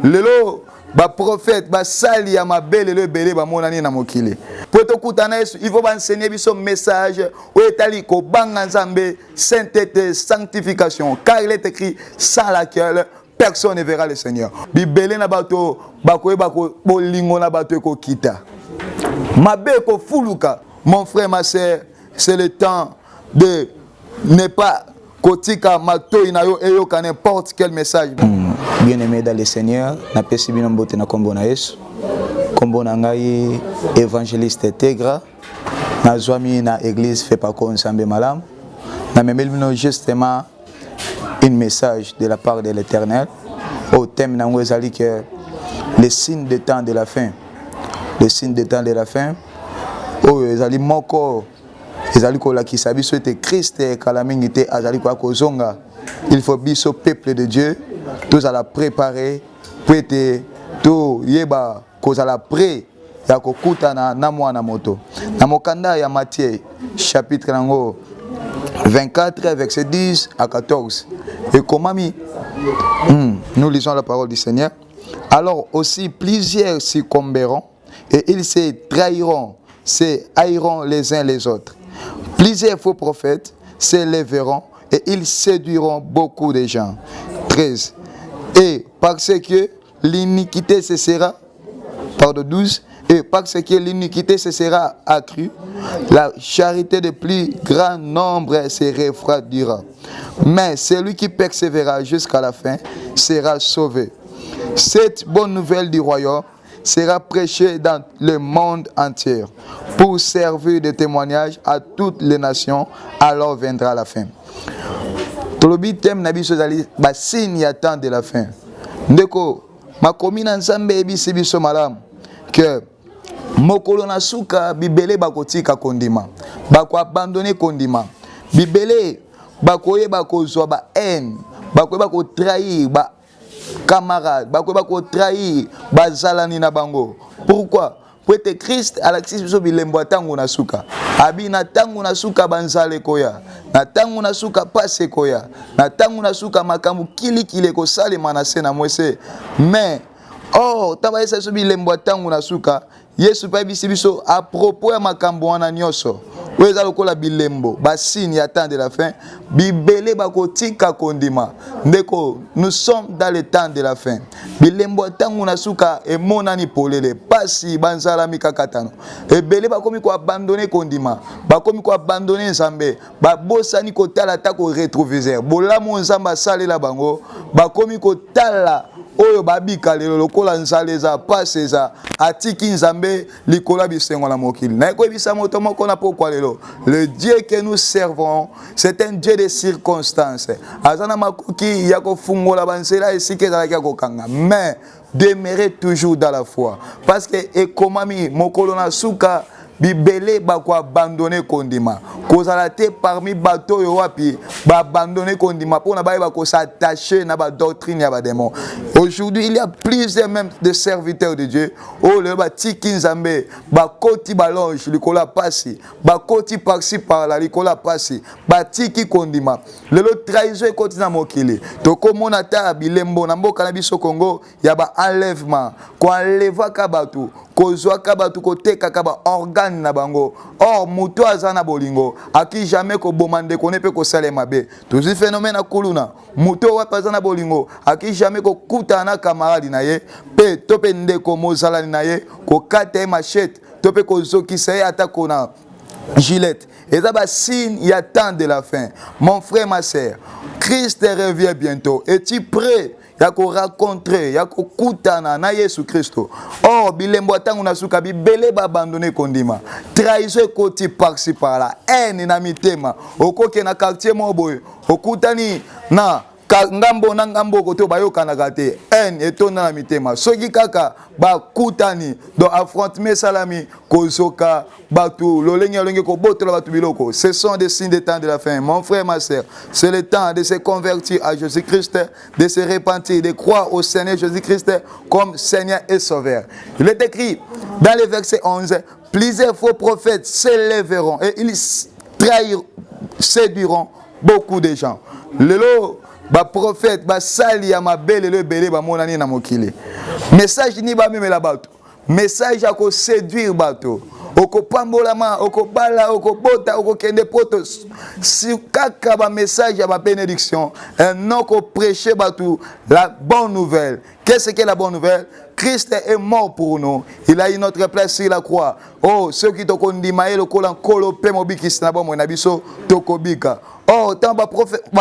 lelo ba prophète ba sali ya mabele le belé ba monani na mokili poto kutana Yesu il faut enseigner biso message o etali ko banga nzambe sainteté sanctification car il est écrit sans laquelle personne ne verra le Seigneur. Bibele na bato bakoye bako bolingo na bato ko kita mabe ko fuluka. Mon frère ma sœur, c'est le temps de ne pas kotika mato inayo eyo ka n'importe quel message. Bien-aimé dans le Seigneur, na pesi bino mbote na kombo na Yesu. Kombo na ngai évangéliste Tegra. Na zwami na église fait pas comme Nzambe malam. Na memeli bino justement un message de la part de l'Éternel au thème na ngozali que les signes des temps de la fin. Les signes des temps de la fin. Oh ezali moko ezali ko la kisa biso te Christ kalamingi te azali ko kozonga. Il faut biso peuple de Dieu tous à la préparer pour être tout yeba cause à la pré ya kokuta na mwana moto na mokanda ya Matthieu chapitre 24 verset 10 à 14 et comment nous lisons la parole du Seigneur. Alors aussi plusieurs succomberont et ils se trahiront, se haïront les uns les autres. Plusieurs faux prophètes se lèveront et ils séduiront beaucoup de gens. 13. Et parce que l'iniquité cessera, pardon 12, et parce que l'iniquité cessera accrue, la charité de plus grand nombre se refroidira. Mais celui qui persévérera jusqu'à la fin sera sauvé. Cette bonne nouvelle du royaume sera prêchée dans le monde entier pour servir de témoignage à toutes les nations, alors viendra la fin. Tolobi thème na biso zali ba signe ya temps de la fin. Ndeko makomi na Nzambe ebisi biso malamu que mokolo na suka bibele bakotika kondima bako abandonner kondima bibele bakoye bakozwa ba haine bakoye bako trahir ba camarade bakoye bako trahir bazalani na bango. Pourquoi? Pour être Christ alakisi biso bilembo atango na suka abi na tango na suka banzale koya na tango na suka pase koya na tango na suka makambu kili ko sale manase na mwese mais oh taba esa biso bilembo atango na suka Yesu pa bisi biso à propos ya makambo wana nyonso weza lokola bilembo ba signe ya temps de la fin bibele bakotika kondima ndeko nous sommes dans le temps de la fin bilembo tangu na suka emonani polele pasi banzala mikakatano ebele bakomi ko abandonner kondima bakomi ko abandonner Nzambe babosani ko tala ta ko rétroviseur bolamu Nzamba salela bango bakomi ko tala oyo babika lelo lokola nzale za pase za atiki Nzambe likola bisengo na mokili na ko bisa moto moko na pokwa lelo. Le Dieu que nous servons c'est un Dieu de circonstances azana makoki ya ko fungola bansela esike za ya ko kanga mais demeurer toujours dans la foi parce que ekomami mokolo na suka bibele bako abandonner kondima kozala te parmi bato yo wapi ba abandonner kondima pona ba ko s'attacher na ba doctrine ya ba démon. Aujourd'hui il y a plusieurs même de serviteurs de Dieu oh le ba tiki Nzambe ba koti balonge likola pasi ba koti par-ci par là likola pasi ba tiki kondima lelo trahison ekoti na mokili tokomona ta bilembo na mboka na biso Congo ya ba enlèvement ko enleva ka batu kozwa ka batu ko teka ka ba organe na bango or muto azana bolingo aki jamais ko bomande ko nepe ko salema be tozi phénomène akuluna muto wa pazana bolingo aki jamais ko kutana camarade na ye pe tope ndeko mozala na ye ko kate machette tope ko zokisa ye atako na Gillette. Et ça va signe, il y a temps de la fin. Mon frère, ma sœur, Christ revient bientôt. Es-tu prêt? Il y a qu'on rencontrer, il y a qu'on koutana na Jésus Christ. Oh, bilembo tangu na suka bibele ba abandonner kondima. Trahison koti par-ci par-là. Haine na mitema. Okoke na quartier moboy. Okutani na ngambo na ngambo koto bayoka na gate en etona na mitema soki kaka ba kutani do affrontement salami kozoka batu lolenge lolenge ko botola batu biloko. Ce sont des signes des temps de la fin. Mon frère, ma sœur, c'est le temps de se convertir à Jésus-Christ, de se repentir, de croire au Seigneur Jésus-Christ comme Seigneur et Sauveur. Il est écrit dans le verset 11, plusieurs faux prophètes s'élèveront et ils trahiront, séduiront beaucoup de gens. Lelo ba prophète ba sali ya mabele le belé ba monani na mokili. Message ni ba memela bato. Message à séduire bato. Oko pambolama, oko bala, oko bota, oko kende poto. Si kaka ba message à ba bénédiction, un nom ko prêcher bato la bonne nouvelle. Qu'est-ce que la bonne nouvelle? Christ est mort pour nous. Il a eu notre place sur la croix. Oh, ceux qui te condiment, le colan kolopé mobiki snabo monabiso tokobika. Oh, tant ba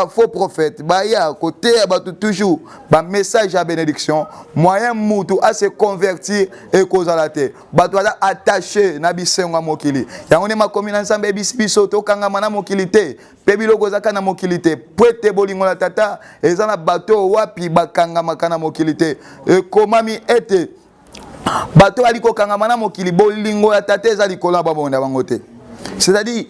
faux prophète, ba ya côté ba toujours ba message à bénédiction, moyen mutu à se convertir et cause à la terre. Ba doit attaché na bisenga mokili. Ya on ma commune ensemble biso to kanga mana mokilité. Pebilo kozaka na mokilité. Pwete bolingo la tata ezana bateau wapi bakanga makana mokilité. Et comment mi était bateau aliko kanga mana mokili bolingo la tata ezali kola babonda bangote. C'est-à-dire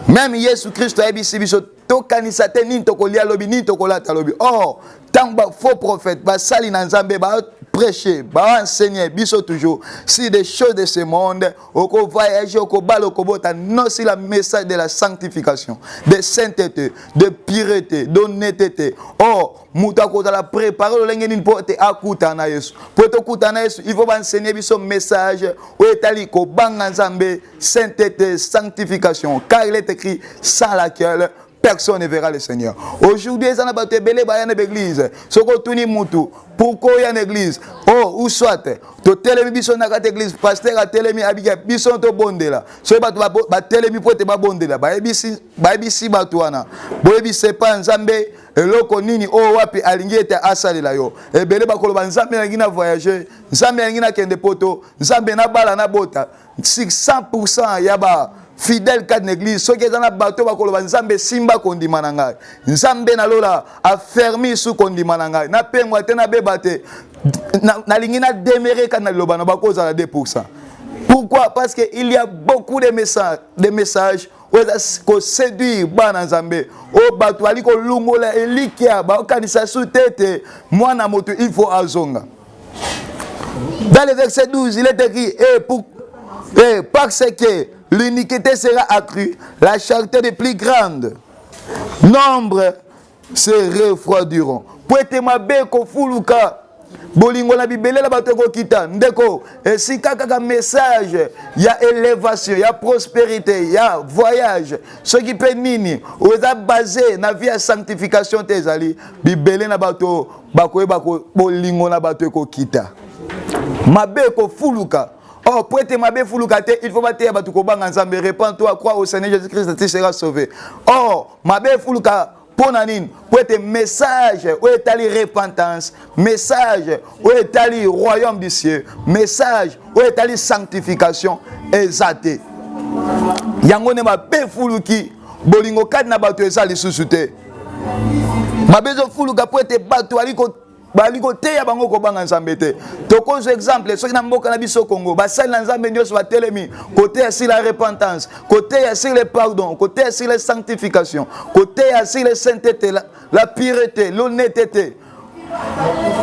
même Jésus Christ a dit biso to kanisa te ni to kolia lobi ni to kolata lobi. Oh, tant ba faux prophète ba sali na nzambe ba prêcher, ba enseigner biso toujours si des choses de ce monde, oko voyager, oko balo, oko bota, non si la message de la sanctification, de sainteté, de pureté, d'honnêteté. Oh, muta ko la préparer le lengeni pour te akuta na Yesu. Pour te akuta na Yesu, il faut enseigner biso message o etali ko banga nzambe, sainteté, sanctification, car il est écrit sans laquelle personne ne verra le Seigneur. Aujourd'hui, il y a des églises. Pourquoi il y a une église? Oh, où soit, tu télémi bison na kat église, pasteur a télémi abiga bison to bonde la. So ba télémi pour te ba bonde la. Ba ebisi batuana. Bo ebisi pa nzambe eloko nini o wapi alingi ete asali la yo. Ebele ba koloba nzambe na ngina voyager, nzambe na ngina kende poto, nzambe na bala na bota. 100% yaba fidèle cadre l'église ceux qui sont dans bateau ba koloba nzambe simba kondima na ngai nzambe na lola affermi sous kondima na ngai na pengwa te na bebate na lingi na demeurer kana loba na bakoza la 2%. Pourquoi? Parce que il y a beaucoup de messages ko séduire bana nzambe o bato ali ko lungola elikia ba kanisa sous tête mwana moto il faut azonga. Dans le verset 12 il est écrit parce que l'iniquité sera accrue, la charité de plus grande. Nombre se refroidiront. Poete mabe ko fuluka. Bolingo la bibele la bato ko kita. Ndeko, et si kaka message, il y a élévation, il y a prospérité, il y a voyage. Ce qui peut nini, ou est basé na vie à sanctification tezali, bibele na bato bako bolingo na bato ko kita. Mabe ko fuluka. Oh, pour être mabé fulukate, il faut battre à Batouko Banganzambe, répands-toi, crois au Seigneur Jésus-Christ, tu seras sauvé. Oh, mabé fuluka, pour être message, où est allé repentance, message, où est allé royaume du ciel, message, où est allé sanctification, exaté. Yangone mabé fuluki, bolingo kad na batu ezali susute. Mabé fuluka pour être batu aliko. Baliko te ya bango ko banga nzambe te. Tokozo exemple soki na mboka na biso Congo, basali na nzambe nyonso ba telemi, côté sur la repentance, côté sur le pardon, côté sur la sanctification, côté sur la sainteté, la pureté, l'honnêteté.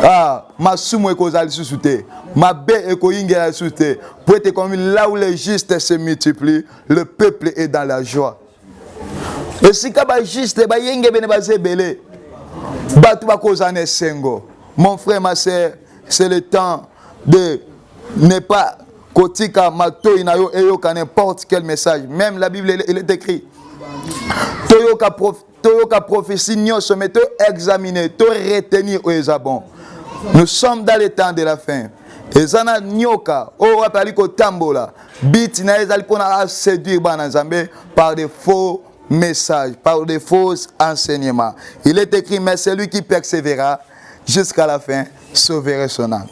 Ah, masumu ekozali susute, mabe ekoyingela susute. Pour être comme là où les justes se multiplient, le peuple est dans la joie. Et si kaba juste ba yenge bene bazebele, batu ba kozane sengo. Mon frère, ma soeur, c'est le temps de ne pas kotika mato inayo eyoka n'importe quel message. Même la Bible, elle est écrite. Toyoka prophétie nyoso, mais to examiner, to retenir aux abons. Nous sommes dans le temps de la fin. Et zana nyoka, o wapali ko tambola, bit na ezali pona séduire banazambe par des faux messages, par des faux enseignements. Il est écrit, mais celui qui persévérera jusqu'à la fin sauvera son âme.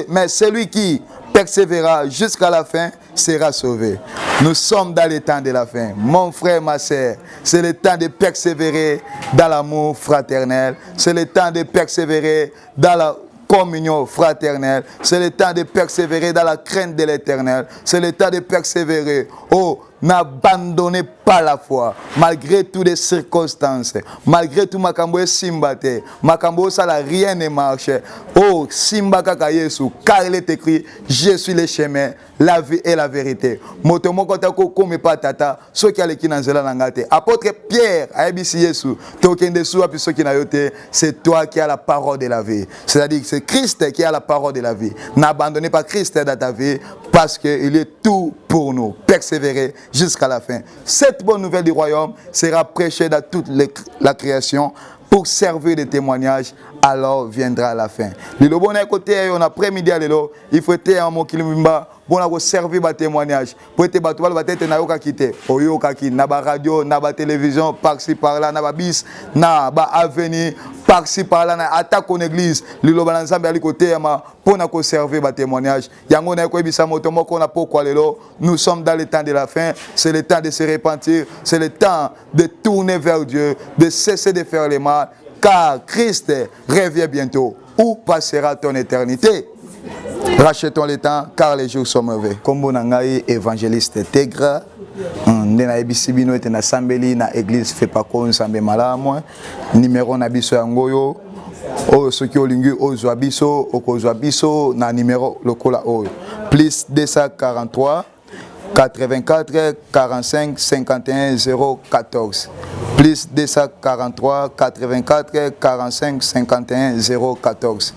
Mais celui qui persévérera jusqu'à la fin sera sauvé. Nous sommes dans le temps de la fin. Mon frère, ma soeur, c'est le temps de persévérer dans l'amour fraternel. C'est le temps de persévérer dans la communion fraternelle. C'est le temps de persévérer dans la crainte de l'Éternel. C'est le temps de persévérer. Oh, n'abandonnez pas la foi, malgré toutes les circonstances, malgré tout makambo simbate, makambo ça rien ne marche. Oh, simba kaka Yesu, car il est écrit, je suis le chemin, la vie et la vérité. Motomo kotako kome pa tata, so ki aleki na nzela nangate. Apôtre Pierre, ayebisi Yesu, tokende sou api so ki na yote, c'est toi qui as la parole de la vie. C'est-à-dire que c'est Christ qui a la parole de la vie. N'abandonnez pas Christ dans ta vie, parce qu'il est tout pour nous. Persévérer jusqu'à la fin. Cette bonne nouvelle du royaume sera prêchée dans toute la création pour servir de témoignage, alors viendra la fin. Le bon côté, on après-midi, il faut être en Mokilimba, pour servir de témoignage. Pour être battu, va être na quitter. Oyo kaki, na ba radio, na ba télévision, par-ci par-là, na ba bis, na ba avenue, par-ci par-là, na attaque en église. Le lobalanzambe à côté, pour nous servir de témoignage. Yango na ko ebisa motomo ko na pourquoi nous sommes dans le temps de la fin. C'est le temps de se repentir. C'est le temps de tourner vers Dieu, de cesser de faire le mal. Car Christ revient bientôt. Où passera ton éternité? Rachetons le temps, car les jours sont mauvais. Comme on a évangéliste Tegra, ndena ebisibino ete na sambeli na église fait pas comme sambe malamu. Numéro na biso yangoyo. Oh, ce qui est lingu ozwa biso, okozwa biso na numéro lokola oyo. Plus 243 84 45 51 014. Plus 243 84 45 51 014.